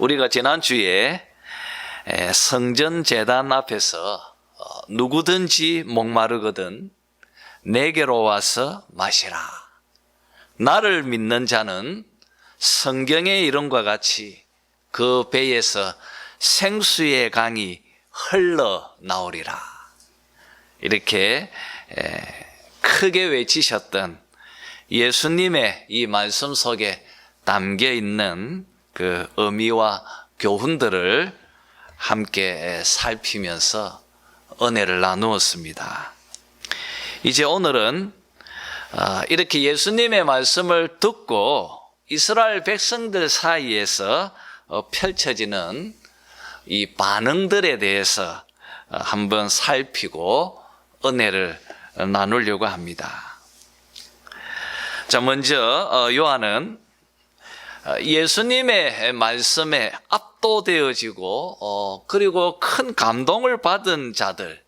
우리가 지난주에 성전 제단 앞에서 누구든지 목마르거든 내게로 와서 마시라. 나를 믿는 자는 성경의 이름과 같이 그 배에서 생수의 강이 흘러나오리라. 이렇게 크게 외치셨던 예수님의 이 말씀 속에 담겨 있는 그 의미와 교훈들을 함께 살피면서 은혜를 나누었습니다. 이제 오늘은 이렇게 예수님의 말씀을 듣고 이스라엘 백성들 사이에서 펼쳐지는 이 반응들에 대해서 한번 살피고 은혜를 나누려고 합니다. 자, 먼저 요한은 예수님의 말씀에 압도되어지고 그리고 큰 감동을 받은 자들,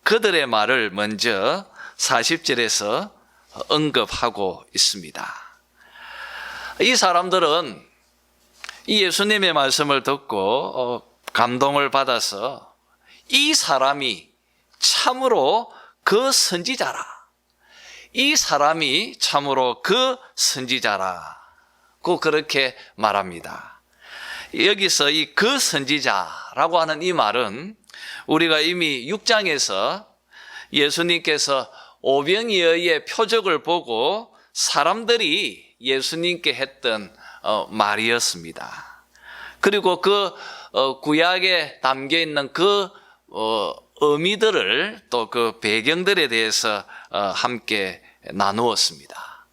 그들의 말을 먼저 40절에서 언급하고 있습니다. 이 사람들은 이 예수님의 말씀을 듣고 감동을 받아서 이 사람이 참으로 그 선지자라, 이 사람이 참으로 그 선지자라고 그렇게 말합니다. 여기서 이 그 선지자라고 하는 이 말은 우리가 이미 6장에서 예수님께서 오병이어의 표적을 보고 사람들이 예수님께 했던 말이었습니다. 그리고 그 구약에 담겨 있는 그 의미들을 또 그 배경들에 대해서 함께 나누었습니다.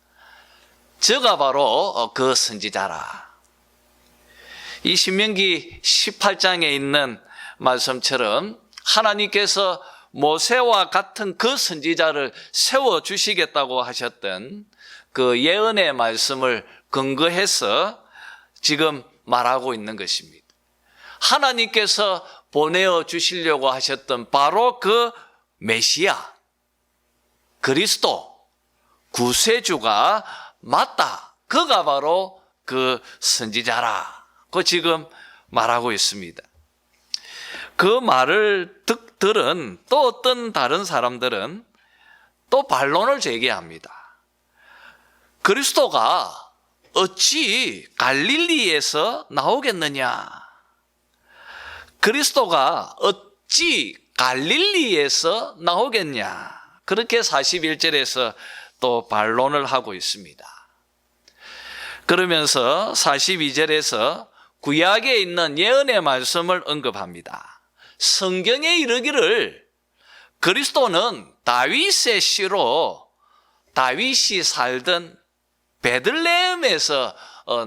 저가 바로 그 선지자라. 이 신명기 18장에 있는 말씀처럼 하나님께서 모세와 같은 그 선지자를 세워주시겠다고 하셨던 그 예언의 말씀을 근거해서 지금 말하고 있는 것입니다. 하나님께서 보내어 주시려고 하셨던 바로 그 메시아, 그리스도, 구세주가 맞다. 그가 바로 그 선지자라고 지금 말하고 있습니다. 그 말을 들은 또 어떤 다른 사람들은 또 반론을 제기합니다. 그리스도가 어찌 갈릴리에서 나오겠느냐? 그리스도가 어찌 갈릴리에서 나오겠냐? 그렇게 41절에서 또 반론을 하고 있습니다. 그러면서 42절에서 구약에 있는 예언의 말씀을 언급합니다. 성경에 이르기를 그리스도는 다윗의 씨로 다윗이 살던 베들레헴에서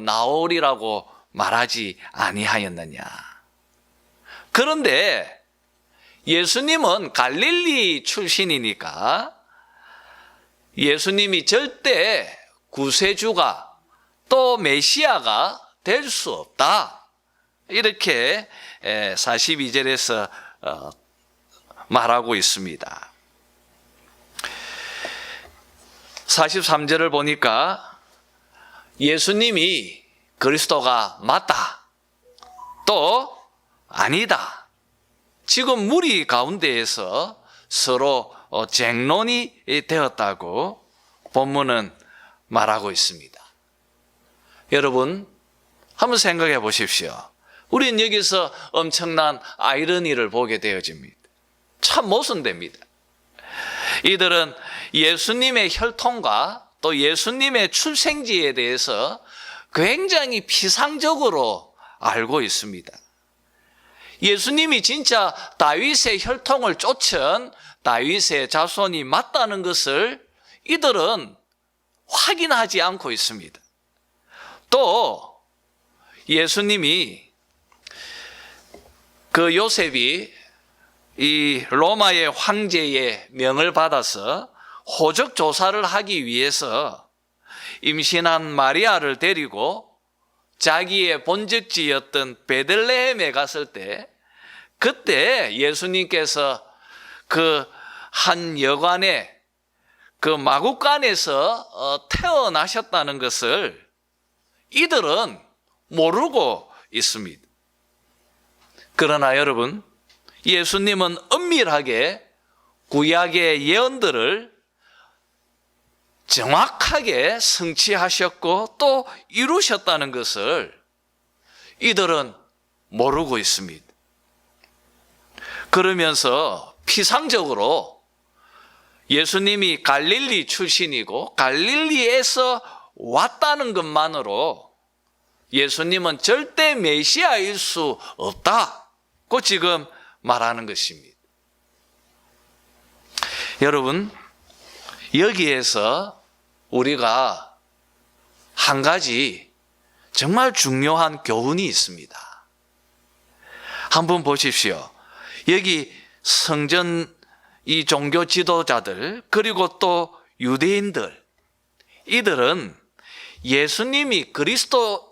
나오리라고 말하지 아니하였느냐. 그런데 예수님은 갈릴리 출신이니까 예수님이 절대 구세주가 또 메시아가 될 수 없다. 이렇게 42절에서 말하고 있습니다. 43절을 보니까 예수님이 그리스도가 맞다, 또 아니다. 지금 무리 가운데에서 서로 쟁론이 되었다고 본문은 말하고 있습니다. 여러분, 한번 생각해 보십시오. 우리는 여기서 엄청난 아이러니를 보게 되어집니다. 참 모순됩니다. 이들은 예수님의 혈통과 또 예수님의 출생지에 대해서 굉장히 피상적으로 알고 있습니다. 예수님이 진짜 다윗의 혈통을 쫓은 다윗의 자손이 맞다는 것을 이들은 확인하지 않고 있습니다. 또 예수님이 그 요셉이 이 로마의 황제의 명을 받아서 호적 조사를 하기 위해서 임신한 마리아를 데리고 자기의 본적지였던 베들레헴에 갔을 때, 그때 예수님께서 그 한 여관의 그 마구간에서 태어나셨다는 것을 이들은 모르고 있습니다. 그러나 여러분, 예수님은 엄밀하게 구약의 예언들을 정확하게 성취하셨고 또 이루셨다는 것을 이들은 모르고 있습니다. 그러면서 피상적으로 예수님이 갈릴리 출신이고 갈릴리에서 왔다는 것만으로 예수님은 절대 메시아일 수 없다고 지금 말하는 것입니다. 여러분, 여기에서 우리가 한 가지 정말 중요한 교훈이 있습니다. 한번 보십시오. 여기 성전 이 종교 지도자들 그리고 또 유대인들, 이들은 예수님이 그리스도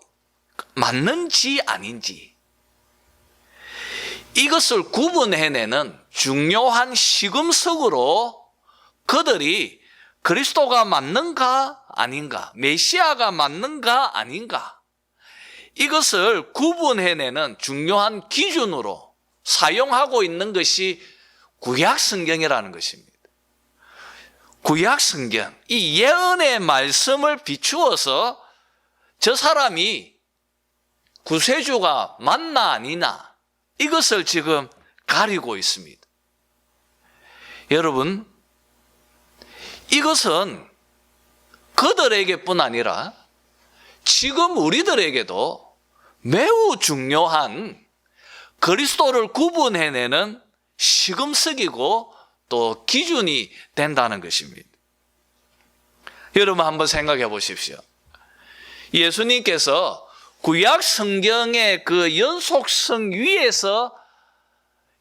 맞는지 아닌지 이것을 구분해내는 중요한 시금석으로 그들이 그리스도가 맞는가 아닌가, 메시아가 맞는가 아닌가, 이것을 구분해내는 중요한 기준으로 사용하고 있는 것이 구약 성경이라는 것입니다. 구약 성경, 이 예언의 말씀을 비추어서 저 사람이 구세주가 맞나 아니나 이것을 지금 가리고 있습니다. 여러분, 이것은 그들에게뿐 아니라 지금 우리들에게도 매우 중요한 그리스도를 구분해내는 시금석이고 또 기준이 된다는 것입니다. 여러분 한번 생각해 보십시오. 예수님께서 구약 성경의 그 연속성 위에서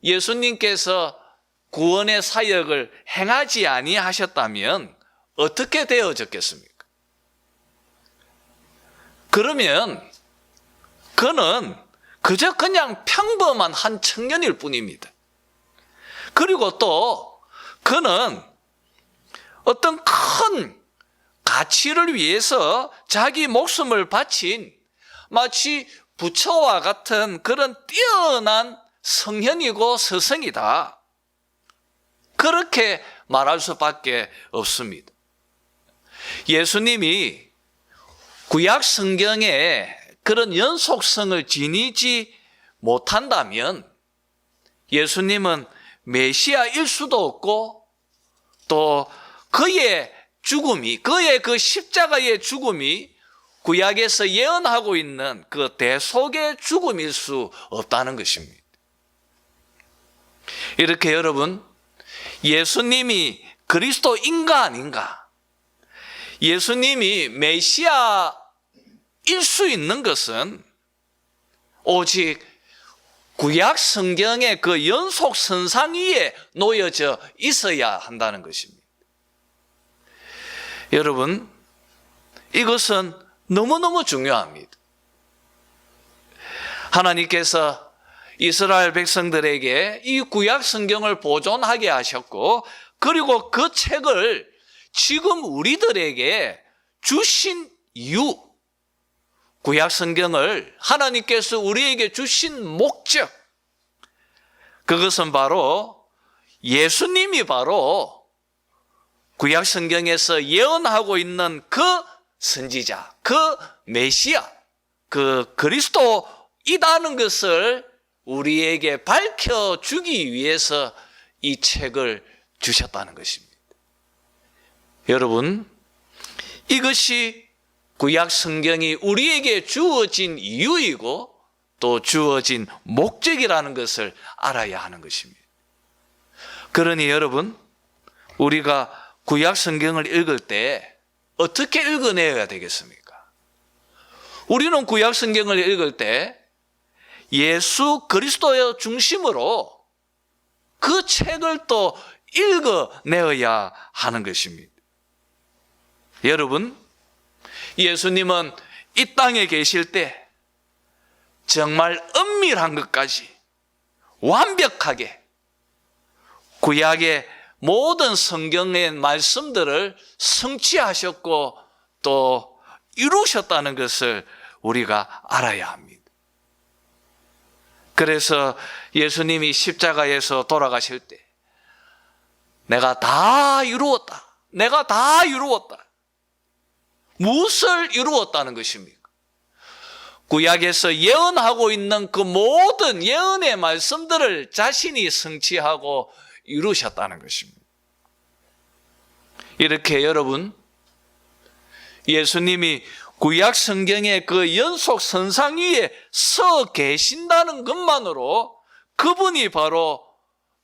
예수님께서 구원의 사역을 행하지 아니하셨다면 어떻게 되어졌겠습니까? 그러면 그는 그저 그냥 평범한 한 청년일 뿐입니다. 그리고 또 그는 어떤 큰 가치를 위해서 자기 목숨을 바친 마치 부처와 같은 그런 뛰어난 성현이고 스승이다, 그렇게 말할 수밖에 없습니다. 예수님이 구약 성경에 그런 연속성을 지니지 못한다면 예수님은 메시아일 수도 없고 또 그의 죽음이, 그의 그 십자가의 죽음이 구약에서 예언하고 있는 그 대속의 죽음일 수 없다는 것입니다. 이렇게 여러분, 예수님이 그리스도인가 아닌가, 예수님이 메시아일 수 있는 것은 오직 구약 성경의 그 연속선상 위에 놓여져 있어야 한다는 것입니다. 여러분, 이것은 너무너무 중요합니다. 하나님께서 이스라엘 백성들에게 이 구약 성경을 보존하게 하셨고, 그리고 그 책을 지금 우리들에게 주신 이유, 구약 성경을 하나님께서 우리에게 주신 목적, 그것은 바로 예수님이 바로 구약 성경에서 예언하고 있는 그 선지자, 그 메시아, 그 그리스도이다는 것을 우리에게 밝혀주기 위해서 이 책을 주셨다는 것입니다. 여러분, 이것이 구약 성경이 우리에게 주어진 이유이고 또 주어진 목적이라는 것을 알아야 하는 것입니다. 그러니 여러분, 우리가 구약 성경을 읽을 때 어떻게 읽어내야 되겠습니까? 우리는 구약 성경을 읽을 때 예수 그리스도의 중심으로 그 책을 또 읽어내어야 하는 것입니다. 여러분, 예수님은 이 땅에 계실 때 정말 엄밀한 것까지 완벽하게 구약의 모든 성경의 말씀들을 성취하셨고 또 이루셨다는 것을 우리가 알아야 합니다. 그래서 예수님이 십자가에서 돌아가실 때 내가 다 이루었다. 내가 다 이루었다. 무엇을 이루었다는 것입니까? 구약에서 예언하고 있는 그 모든 예언의 말씀들을 자신이 성취하고 이루셨다는 것입니다. 이렇게 여러분, 예수님이 구약 성경의 그 연속선상 위에 서 계신다는 것만으로 그분이 바로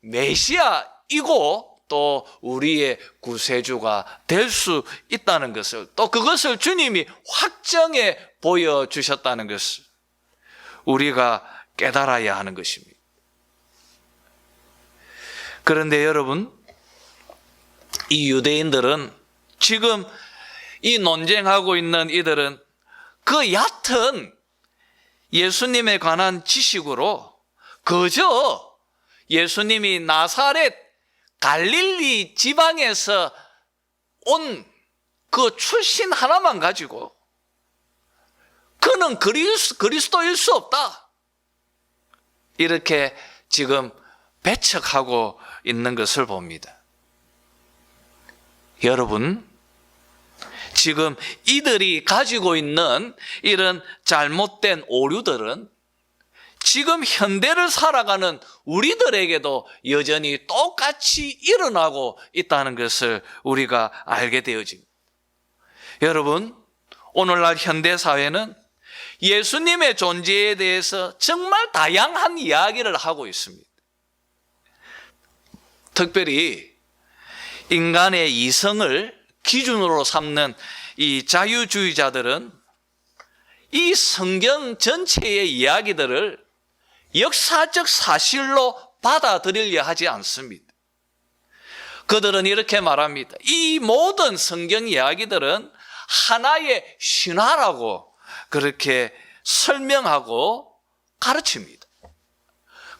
메시아이고 또 우리의 구세주가 될 수 있다는 것을, 또 그것을 주님이 확정해 보여주셨다는 것을 우리가 깨달아야 하는 것입니다. 그런데 여러분, 이 유대인들은, 지금 이 논쟁하고 있는 이들은 그 얕은 예수님에 관한 지식으로 그저 예수님이 나사렛 갈릴리 지방에서 온 그 출신 하나만 가지고 그는 그리스도일 수 없다, 이렇게 지금 배척하고 있는 것을 봅니다. 여러분, 지금 이들이 가지고 있는 이런 잘못된 오류들은 지금 현대를 살아가는 우리들에게도 여전히 똑같이 일어나고 있다는 것을 우리가 알게 되어집니다. 여러분, 오늘날 현대사회는 예수님의 존재에 대해서 정말 다양한 이야기를 하고 있습니다. 특별히 인간의 이성을 기준으로 삼는 이 자유주의자들은 이 성경 전체의 이야기들을 역사적 사실로 받아들이려 하지 않습니다. 그들은 이렇게 말합니다. 이 모든 성경 이야기들은 하나의 신화라고 그렇게 설명하고 가르칩니다.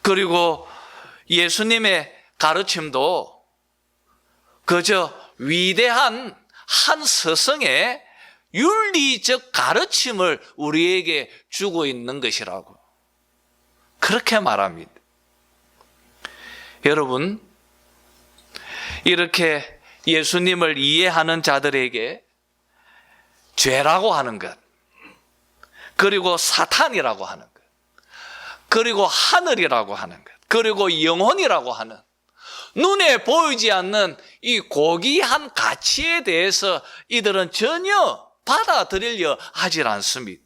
그리고 예수님의 가르침도 그저 위대한 한 스승의 윤리적 가르침을 우리에게 주고 있는 것이라고 그렇게 말합니다. 여러분, 이렇게 예수님을 이해하는 자들에게 죄라고 하는 것, 그리고 사탄이라고 하는 것, 그리고 하늘이라고 하는 것, 그리고 영혼이라고 하는 눈에 보이지 않는 이 고귀한 가치에 대해서 이들은 전혀 받아들이려 하질 않습니다.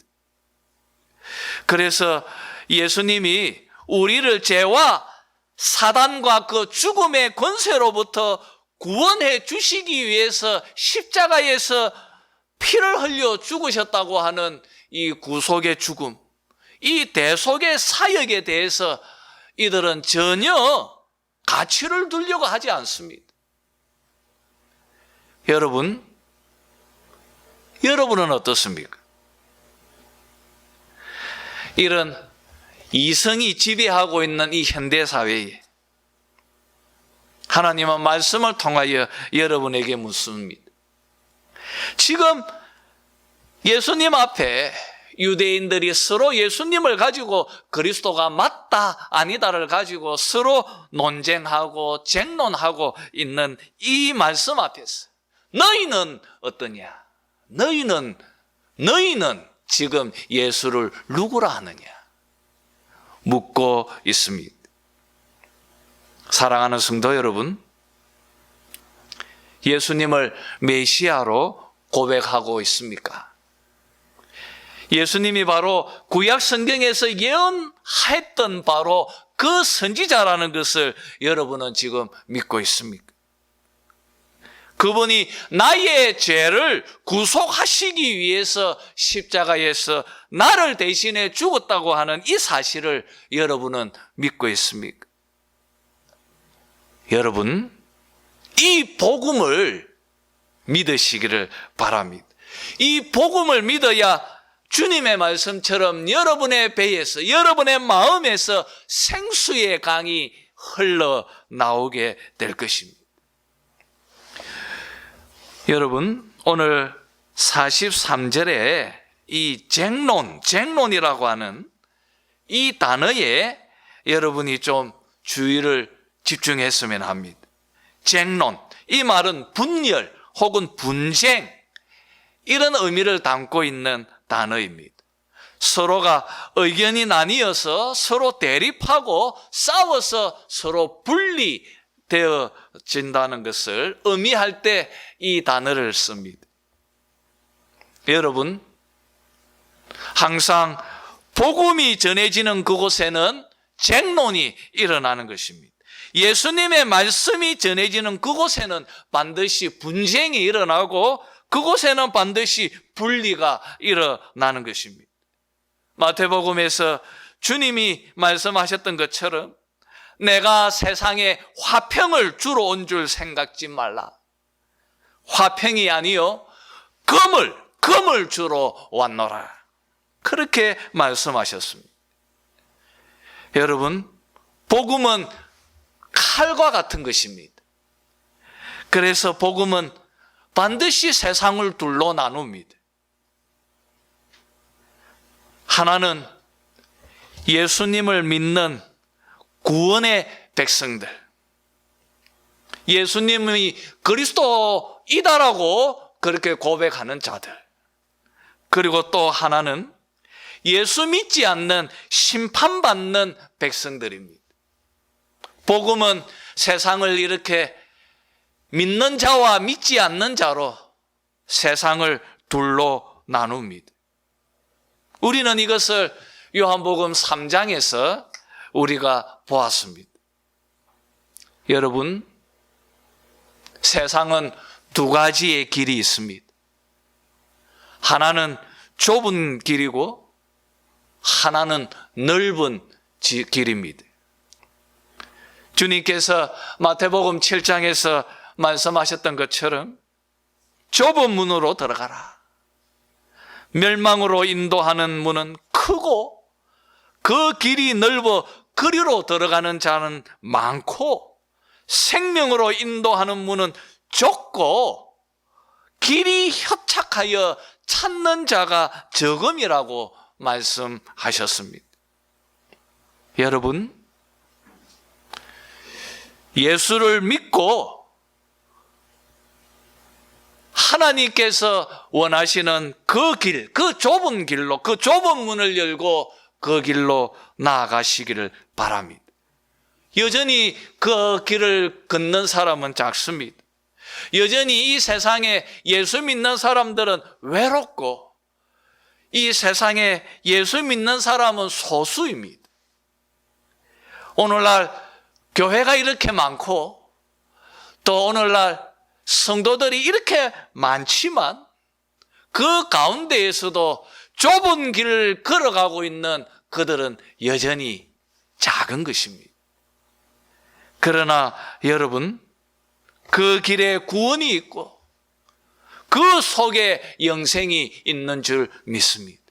그래서 예수님이 우리를 죄와 사단과 그 죽음의 권세로부터 구원해 주시기 위해서 십자가에서 피를 흘려 죽으셨다고 하는 이 구속의 죽음, 이 대속의 사역에 대해서 이들은 전혀 가치를 두려고 하지 않습니다. 여러분은 어떻습니까? 이런 이성이 지배하고 있는 이 현대사회에 하나님은 말씀을 통하여 여러분에게 묻습니다. 지금 예수님 앞에 유대인들이 서로 예수님을 가지고 그리스도가 맞다 아니다를 가지고 서로 논쟁하고 쟁론하고 있는 이 말씀 앞에서 너희는 어떠냐? 너희는 지금 예수를 누구라 하느냐? 묻고 있습니다. 사랑하는 성도 여러분, 예수님을 메시아로 고백하고 있습니까? 예수님이 바로 구약 성경에서 예언했던 바로 그 선지자라는 것을 여러분은 지금 믿고 있습니까? 그분이 나의 죄를 구속하시기 위해서 십자가에서 나를 대신해 죽었다고 하는 이 사실을 여러분은 믿고 있습니까? 여러분, 이 복음을 믿으시기를 바랍니다. 이 복음을 믿어야 주님의 말씀처럼 여러분의 배에서, 여러분의 마음에서 생수의 강이 흘러나오게 될 것입니다. 여러분, 오늘 43절에 이 쟁론이라고 하는 이 단어의 여러분이 좀 주의를 집중했으면 합니다. 쟁론, 이 말은 분열 혹은 분쟁, 이런 의미를 담고 있는 단어입니다. 서로가 의견이 나뉘어서 서로 대립하고 싸워서 서로 분리되어진다는 것을 의미할 때 이 단어를 씁니다. 여러분, 항상 복음이 전해지는 그곳에는 쟁론이 일어나는 것입니다. 예수님의 말씀이 전해지는 그곳에는 반드시 분쟁이 일어나고 그곳에는 반드시 분리가 일어나는 것입니다. 마태복음에서 주님이 말씀하셨던 것처럼 내가 세상에 화평을 주러 온 줄 생각지 말라. 화평이 아니요 금을 주러 왔노라. 그렇게 말씀하셨습니다. 여러분, 복음은 칼과 같은 것입니다. 그래서 복음은 반드시 세상을 둘로 나눕니다. 하나는 예수님을 믿는 구원의 백성들, 예수님이 그리스도이다라고 그렇게 고백하는 자들, 그리고 또 하나는 예수 믿지 않는 심판받는 백성들입니다. 복음은 세상을 이렇게 믿는 자와 믿지 않는 자로 세상을 둘로 나눕니다. 우리는 이것을 요한복음 3장에서 우리가 보았습니다. 여러분, 세상은 두 가지의 길이 있습니다. 하나는 좁은 길이고 하나는 넓은 길입니다. 주님께서 마태복음 7장에서 말씀하셨던 것처럼 좁은 문으로 들어가라. 멸망으로 인도하는 문은 크고 그 길이 넓어 그리로 들어가는 자는 많고 생명으로 인도하는 문은 좁고 길이 협착하여 찾는 자가 적음이라고 말씀하셨습니다. 여러분, 예수를 믿고 하나님께서 원하시는 그 길, 그 좁은 길로, 그 좁은 문을 열고 그 길로 나아가시기를 바랍니다. 여전히 그 길을 걷는 사람은 작습니다. 여전히 이 세상에 예수 믿는 사람들은 외롭고 이 세상에 예수 믿는 사람은 소수입니다. 오늘날 교회가 이렇게 많고 또 오늘날 성도들이 이렇게 많지만 그 가운데에서도 좁은 길을 걸어가고 있는 그들은 여전히 작은 것입니다. 그러나 여러분, 그 길에 구원이 있고 그 속에 영생이 있는 줄 믿습니다.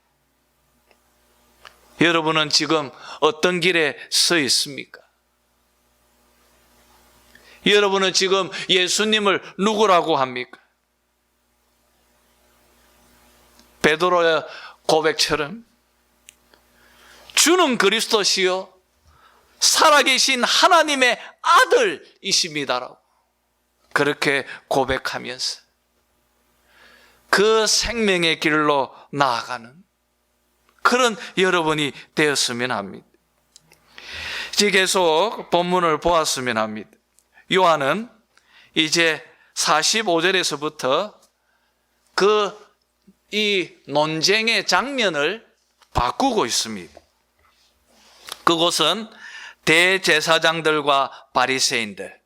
여러분은 지금 어떤 길에 서 있습니까? 여러분은 지금 예수님을 누구라고 합니까? 베드로의 고백처럼 주는 그리스도시요 살아계신 하나님의 아들이십니다라고 그렇게 고백하면서 그 생명의 길로 나아가는 그런 여러분이 되었으면 합니다. 이제 계속 본문을 보았으면 합니다. 요한은 이제 45절에서부터 이 논쟁의 장면을 바꾸고 있습니다. 그곳은 대제사장들과 바리새인들,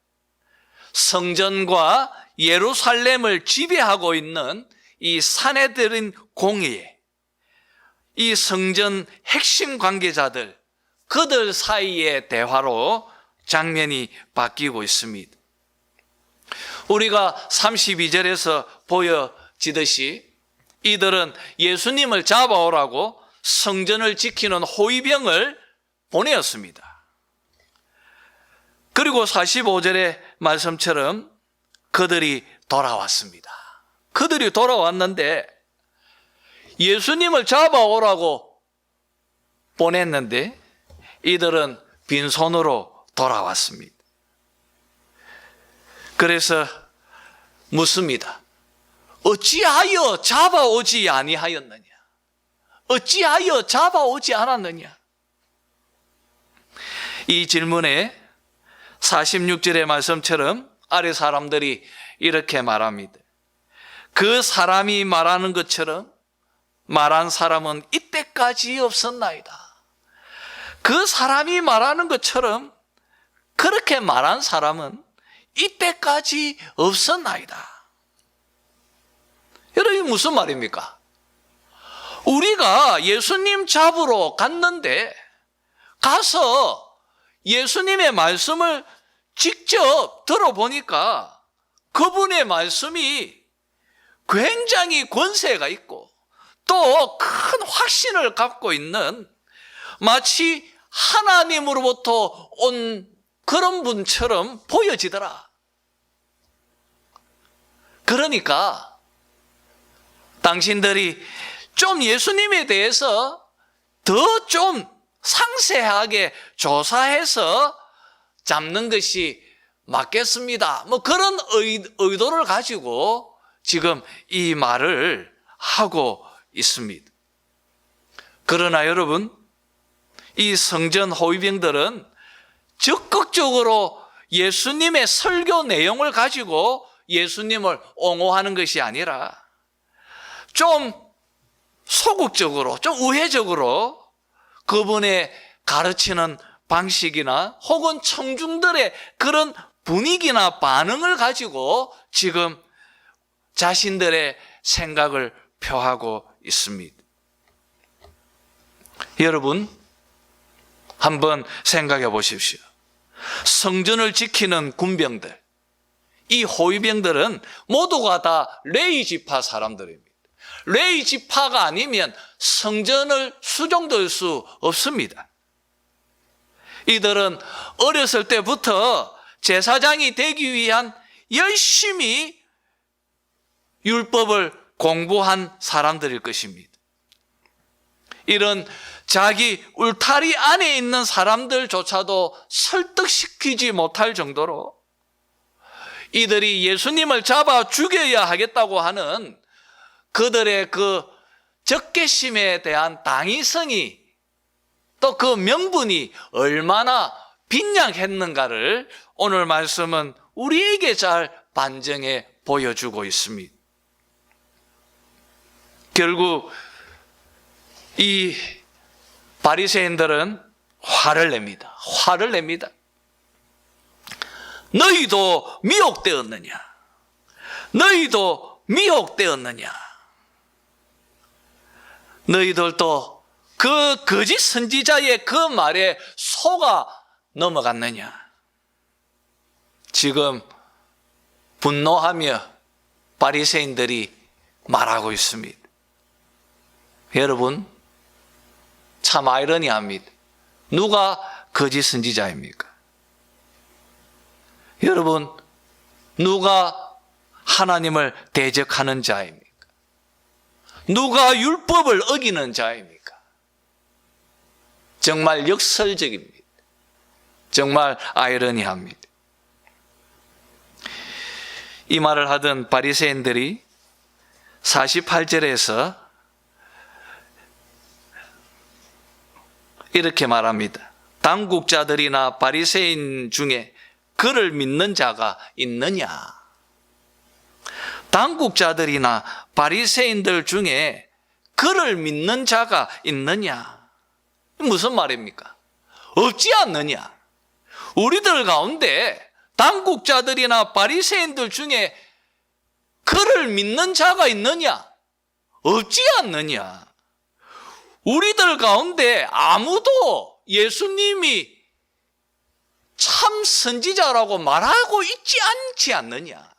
성전과 예루살렘을 지배하고 있는 이 산헤드린 공회, 이 성전 핵심 관계자들, 그들 사이의 대화로 장면이 바뀌고 있습니다. 우리가 32절에서 보여지듯이 이들은 예수님을 잡아오라고 성전을 지키는 호위병을 보내었습니다. 그리고 45절의 말씀처럼 그들이 돌아왔습니다. 그들이 돌아왔는데 예수님을 잡아오라고 보냈는데 이들은 빈손으로 돌아왔습니다. 그래서 묻습니다. 어찌하여 잡아오지 아니하였느냐? 어찌하여 잡아오지 않았느냐? 이 질문에 46절의 말씀처럼 아래 사람들이 이렇게 말합니다. 그 사람이 말하는 것처럼 말한 사람은 이때까지 없었나이다. 그 사람이 말하는 것처럼 그렇게 말한 사람은 이때까지 없었나이다. 여러분, 무슨 말입니까? 우리가 예수님 잡으러 갔는데 가서 예수님의 말씀을 직접 들어보니까 그분의 말씀이 굉장히 권세가 있고 또 큰 확신을 갖고 있는, 마치 하나님으로부터 온 그런 분처럼 보여지더라. 그러니까 당신들이 좀 예수님에 대해서 더 좀 상세하게 조사해서 잡는 것이 맞겠습니다. 뭐 그런 의도를 가지고 지금 이 말을 하고 있습니다. 그러나 여러분, 이 성전 호위병들은 적극적으로 예수님의 설교 내용을 가지고 예수님을 옹호하는 것이 아니라 좀 소극적으로, 좀 우회적으로 그분의 가르치는 방식이나 혹은 청중들의 그런 분위기나 반응을 가지고 지금 자신들의 생각을 표하고 있습니다. 여러분, 한번 생각해 보십시오. 성전을 지키는 군병들, 이 호위병들은 모두가 다 레위 지파 사람들입니다. 레위 지파가 아니면 성전을 수종될 수 없습니다. 이들은 어렸을 때부터 제사장이 되기 위한 열심히 율법을 공부한 사람들일 것입니다. 이런 자기 울타리 안에 있는 사람들조차도 설득시키지 못할 정도로 이들이 예수님을 잡아 죽여야 하겠다고 하는 그들의 그 적개심에 대한 당위성이, 또 그 명분이 얼마나 빈약했는가를 오늘 말씀은 우리에게 잘 반증해 보여주고 있습니다. 결국 이 바리새인들은 화를 냅니다. 화를 냅니다. 너희도 미혹되었느냐? 너희도 미혹되었느냐? 너희들도 그 거짓 선지자의 그 말에 속아 넘어갔느냐? 지금 분노하며 바리새인들이 말하고 있습니다. 여러분, 참 아이러니합니다. 누가 거짓 선지자입니까? 여러분, 누가 하나님을 대적하는 자입니까? 누가 율법을 어기는 자입니까? 정말 역설적입니다. 정말 아이러니합니다. 이 말을 하던 바리새인들이 48절에서 이렇게 말합니다. 당국자들이나 바리새인 중에 그를 믿는 자가 있느냐? 당국자들이나 바리새인들 중에 그를 믿는 자가 있느냐? 무슨 말입니까? 없지 않느냐? 우리들 가운데 당국자들이나 바리새인들 중에 그를 믿는 자가 있느냐? 없지 않느냐? 우리들 가운데 아무도 예수님이 참 선지자라고 말하고 있지 않지 않느냐?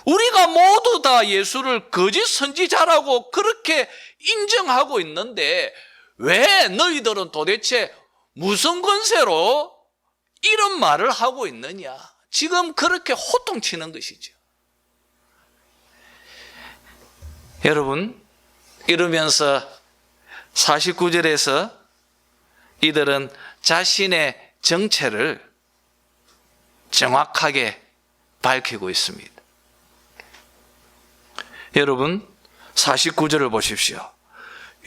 우리가 모두 다 예수를 거짓 선지자라고 그렇게 인정하고 있는데 왜 너희들은 도대체 무슨 권세로 이런 말을 하고 있느냐? 지금 그렇게 호통치는 것이죠. 여러분, 이러면서 49절에서 이들은 자신의 정체를 정확하게 밝히고 있습니다. 여러분, 49절을 보십시오.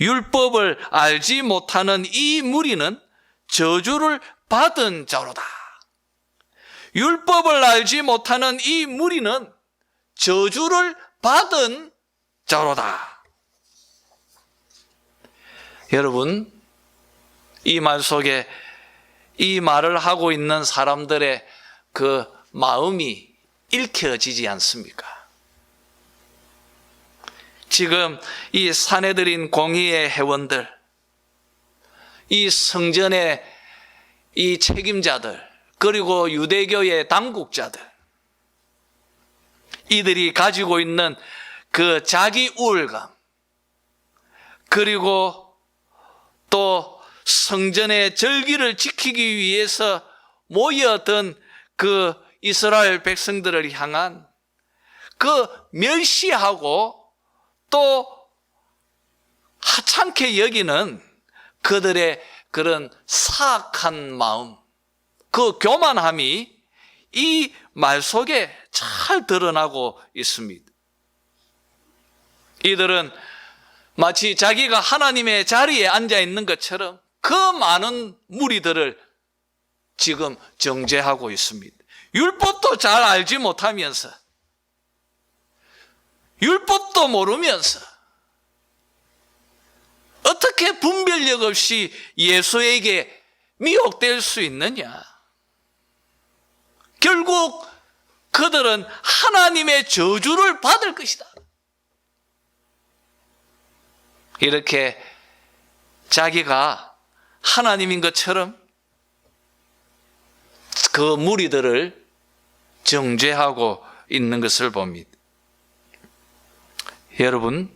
율법을 알지 못하는 이 무리는 저주를 받은 자로다. 율법을 알지 못하는 이 무리는 저주를 받은 자로다. 여러분, 이 말 속에 이 말을 하고 있는 사람들의 그 마음이 읽혀지지 않습니까? 지금 이 사내들인 공의의 회원들, 이 성전의 이 책임자들, 그리고 유대교의 당국자들, 이들이 가지고 있는 그 자기 우월감, 그리고 또 성전의 절기를 지키기 위해서 모여든 그 이스라엘 백성들을 향한 그 멸시하고 또 하찮게 여기는 그들의 그런 사악한 마음, 그 교만함이 이 말 속에 잘 드러나고 있습니다. 이들은 마치 자기가 하나님의 자리에 앉아 있는 것처럼 그 많은 무리들을 지금 정죄하고 있습니다. 율법도 잘 알지 못하면서, 율법도 모르면서 어떻게 분별력 없이 예수에게 미혹될 수 있느냐? 결국 그들은 하나님의 저주를 받을 것이다. 이렇게 자기가 하나님인 것처럼 그 무리들을 정죄하고 있는 것을 봅니다. 여러분,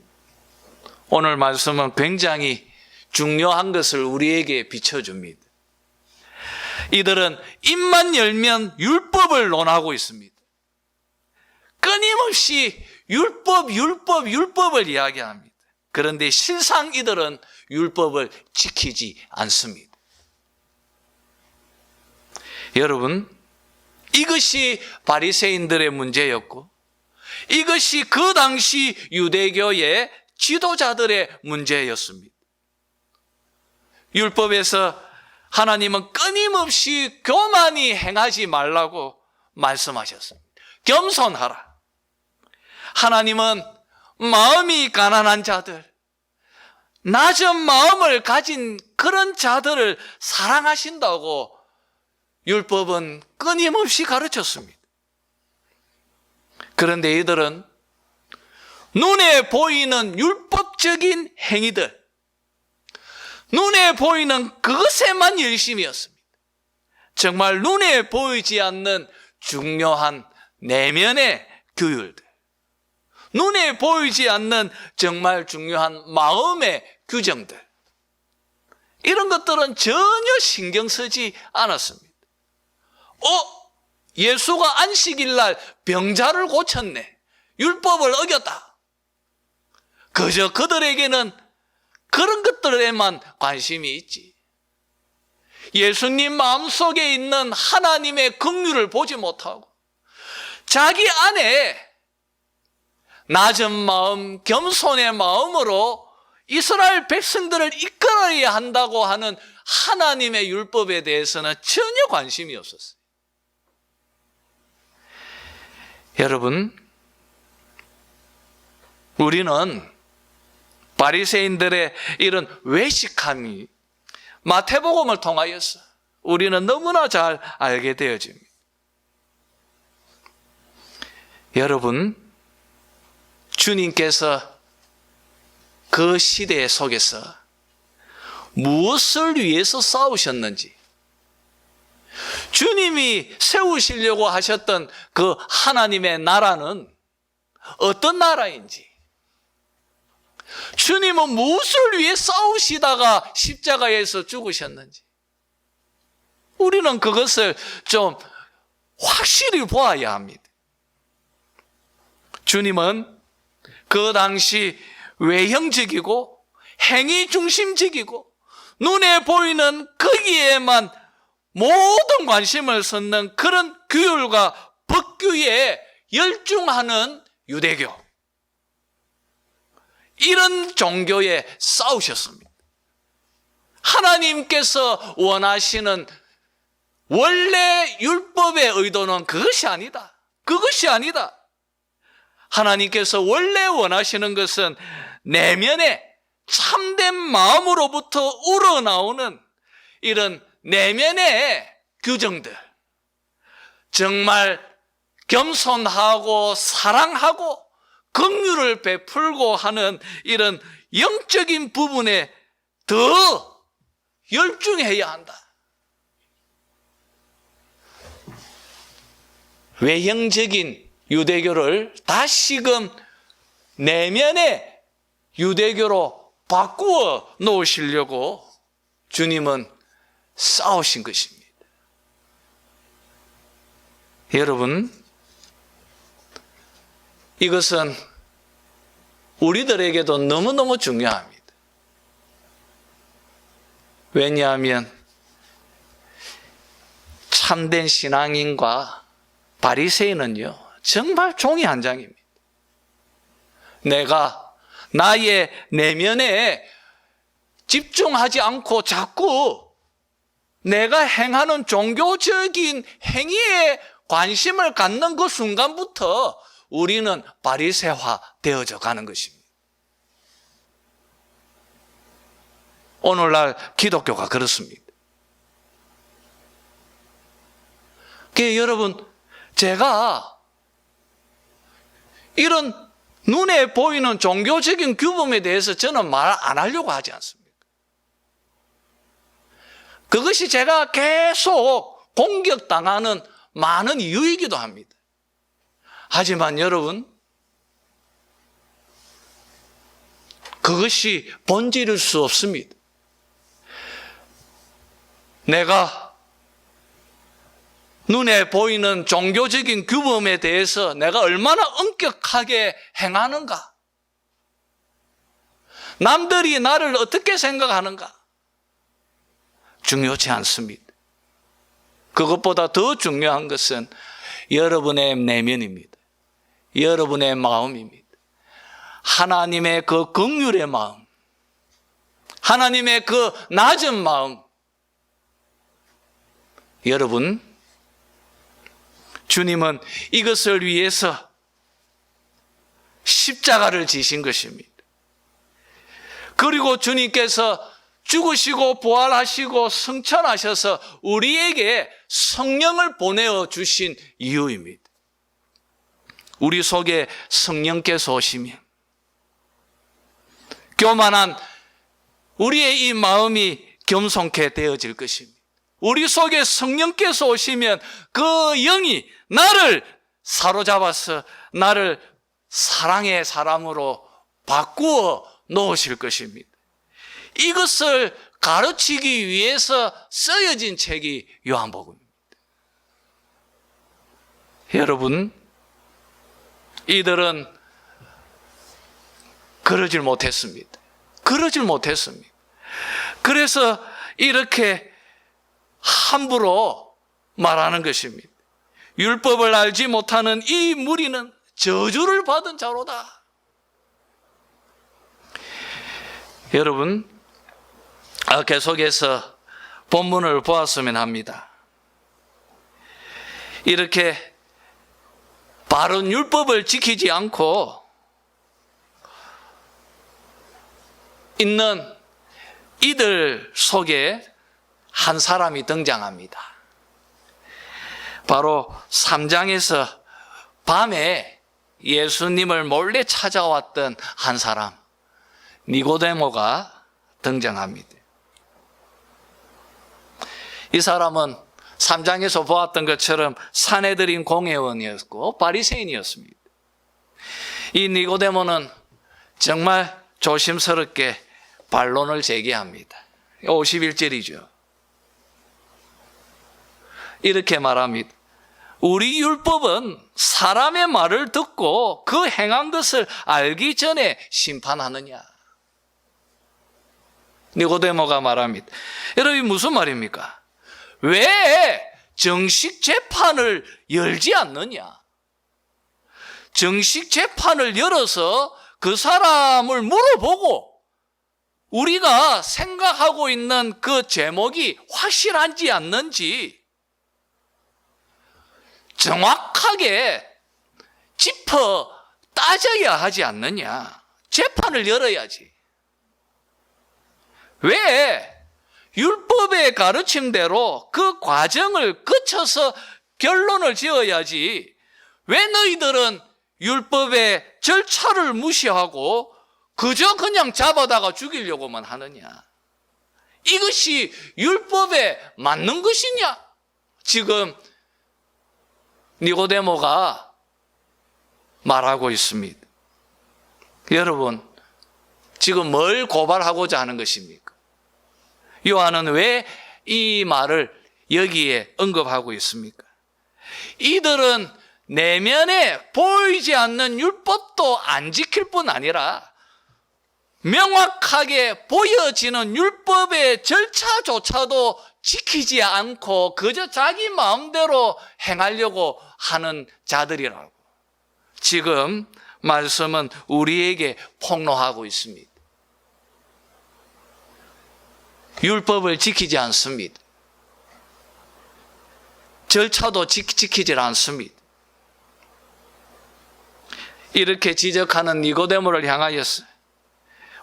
오늘 말씀은 굉장히 중요한 것을 우리에게 비춰줍니다. 이들은 입만 열면 율법을 논하고 있습니다. 끊임없이 율법을 이야기합니다. 그런데 실상 이들은 율법을 지키지 않습니다. 여러분, 이것이 바리새인들의 문제였고, 이것이 그 당시 유대교의 지도자들의 문제였습니다. 율법에서 하나님은 끊임없이 교만히 행하지 말라고 말씀하셨습니다. 겸손하라. 하나님은 마음이 가난한 자들, 낮은 마음을 가진 그런 자들을 사랑하신다고 율법은 끊임없이 가르쳤습니다. 그런데 이들은 눈에 보이는 율법적인 행위들, 눈에 보이는 그것에만 열심이었습니다. 정말 눈에 보이지 않는 중요한 내면의 규율들, 눈에 보이지 않는 정말 중요한 마음의 규정들, 이런 것들은 전혀 신경 쓰지 않았습니다. 예수가 안식일 날 병자를 고쳤네, 율법을 어겼다. 그저 그들에게는 그런 것들에만 관심이 있지, 예수님 마음속에 있는 하나님의 긍휼을 보지 못하고 자기 안에 낮은 마음, 겸손의 마음으로 이스라엘 백성들을 이끌어야 한다고 하는 하나님의 율법에 대해서는 전혀 관심이 없었어요. 여러분, 우리는 바리새인들의 이런 외식함이 마태복음을 통하여서 우리는 너무나 잘 알게 되어집니다. 여러분, 주님께서 그 시대 속에서 무엇을 위해서 싸우셨는지, 주님이 세우시려고 하셨던 그 하나님의 나라는 어떤 나라인지, 주님은 무엇을 위해 싸우시다가 십자가에서 죽으셨는지, 우리는 그것을 좀 확실히 보아야 합니다. 주님은 그 당시 외형적이고 행위 중심적이고 눈에 보이는 거기에만 모든 관심을 쏟는 그런 규율과 법규에 열중하는 유대교, 이런 종교에 싸우셨습니다. 하나님께서 원하시는 원래 율법의 의도는 그것이 아니다. 그것이 아니다. 하나님께서 원래 원하시는 것은 내면에 참된 마음으로부터 우러나오는 이런 내면의 규정들, 정말 겸손하고 사랑하고 긍휼을 베풀고 하는 이런 영적인 부분에 더 열중해야 한다. 외형적인 유대교를 다시금 내면의 유대교로 바꾸어 놓으시려고 주님은 싸우신 것입니다. 여러분, 이것은 우리들에게도 너무너무 중요합니다. 왜냐하면 참된 신앙인과 바리새인은요, 정말 종이 한 장입니다. 내가 나의 내면에 집중하지 않고 자꾸 내가 행하는 종교적인 행위에 관심을 갖는 그 순간부터 우리는 바리새화 되어져 가는 것입니다. 오늘날 기독교가 그렇습니다. 그러니까 여러분, 제가 이런 눈에 보이는 종교적인 규범에 대해서 저는 말 안 하려고 하지 않습니까? 그것이 제가 계속 공격당하는 많은 이유이기도 합니다. 하지만 여러분, 그것이 본질일 수 없습니다. 내가 눈에 보이는 종교적인 규범에 대해서 내가 얼마나 엄격하게 행하는가, 남들이 나를 어떻게 생각하는가, 중요치 않습니다. 그것보다 더 중요한 것은 여러분의 내면입니다. 여러분의 마음입니다. 하나님의 그 긍휼의 마음, 하나님의 그 낮은 마음. 여러분, 주님은 이것을 위해서 십자가를 지신 것입니다. 그리고 주님께서 죽으시고 부활하시고 승천하셔서 우리에게 성령을 보내어 주신 이유입니다. 우리 속에 성령께서 오시면 교만한 우리의 이 마음이 겸손케 되어질 것입니다. 우리 속에 성령께서 오시면 그 영이 나를 사로잡아서 나를 사랑의 사람으로 바꾸어 놓으실 것입니다. 이것을 가르치기 위해서 쓰여진 책이 요한복음입니다. 여러분, 이들은 그러질 못했습니다. 그러질 못했습니다. 그래서 이렇게 함부로 말하는 것입니다. 율법을 알지 못하는 이 무리는 저주를 받은 자로다. 여러분, 계속해서 본문을 보았으면 합니다. 이렇게 바른 율법을 지키지 않고 있는 이들 속에 한 사람이 등장합니다. 바로 3장에서 밤에 예수님을 몰래 찾아왔던 한 사람, 니고데모가 등장합니다. 이 사람은 3장에서 보았던 것처럼 산헤드린 공회원이었고 바리새인이었습니다. 이 니고데모는 정말 조심스럽게 반론을 제기합니다. 51절이죠. 이렇게 말합니다. 우리 율법은 사람의 말을 듣고 그 행한 것을 알기 전에 심판하느냐. 니고데모가 말합니다. 여러분 무슨 말입니까? 왜 정식 재판을 열지 않느냐? 정식 재판을 열어서 그 사람을 물어보고 우리가 생각하고 있는 그 제목이 확실한지 않는지 정확하게 짚어 따져야 하지 않느냐? 재판을 열어야지. 왜? 율법의 가르침대로 그 과정을 거쳐서 결론을 지어야지. 왜 너희들은 율법의 절차를 무시하고 그저 그냥 잡아다가 죽이려고만 하느냐? 이것이 율법에 맞는 것이냐? 지금 니고데모가 말하고 있습니다. 여러분, 지금 뭘 고발하고자 하는 것입니까? 요한은 왜 이 말을 여기에 언급하고 있습니까? 이들은 내면에 보이지 않는 율법도 안 지킬 뿐 아니라 명확하게 보여지는 율법의 절차조차도 지키지 않고 그저 자기 마음대로 행하려고 하는 자들이라고 지금 말씀은 우리에게 폭로하고 있습니다. 율법을 지키지 않습니다. 절차도 지키질 않습니다. 이렇게 지적하는 니고데모를 향하여서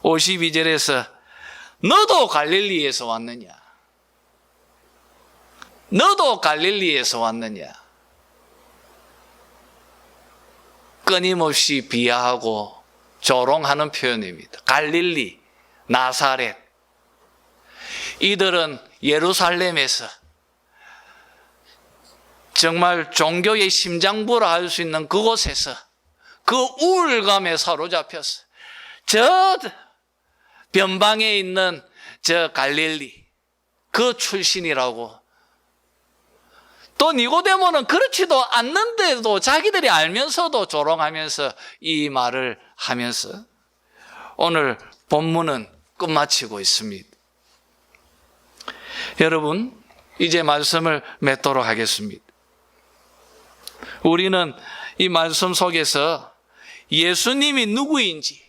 52절에서 너도 갈릴리에서 왔느냐? 너도 갈릴리에서 왔느냐? 끊임없이 비하하고 조롱하는 표현입니다. 갈릴리, 나사렛. 이들은 예루살렘에서 정말 종교의 심장부라 할 수 있는 그곳에서 그 우울감에 사로잡혀서 저 변방에 있는 저 갈릴리 그 출신이라고. 또 니고데모는 그렇지도 않는데도 자기들이 알면서도 조롱하면서 이 말을 하면서 오늘 본문은 끝마치고 있습니다. 여러분, 이제 말씀을 맺도록 하겠습니다. 우리는 이 말씀 속에서 예수님이 누구인지,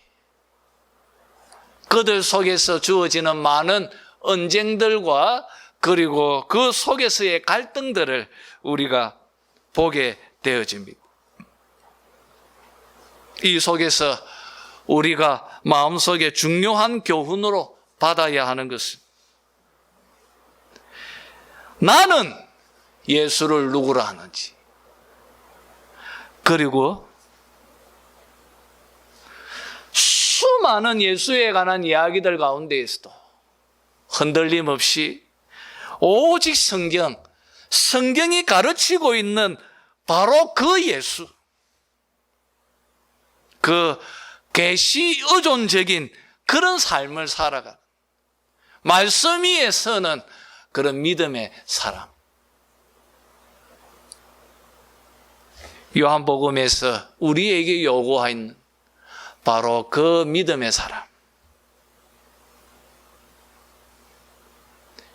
그들 속에서 주어지는 많은 언쟁들과 그리고 그 속에서의 갈등들을 우리가 보게 되어집니다. 이 속에서 우리가 마음속에 중요한 교훈으로 받아야 하는 것은 나는 예수를 누구라 하는지, 그리고 수많은 예수에 관한 이야기들 가운데에서도 흔들림 없이 오직 성경이 가르치고 있는 바로 그 예수, 그 계시 의존적인 그런 삶을 살아가는 말씀 위에 서는 그런 믿음의 사람. 요한복음에서 우리에게 요구하는 바로 그 믿음의 사람.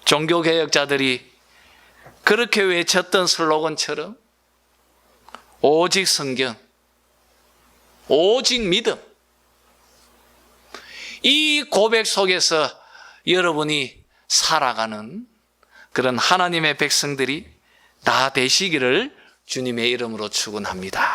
종교개혁자들이 그렇게 외쳤던 슬로건처럼 오직 성경, 오직 믿음. 이 고백 속에서 여러분이 살아가는 그런 하나님의 백성들이 다 되시기를 주님의 이름으로 축원합니다.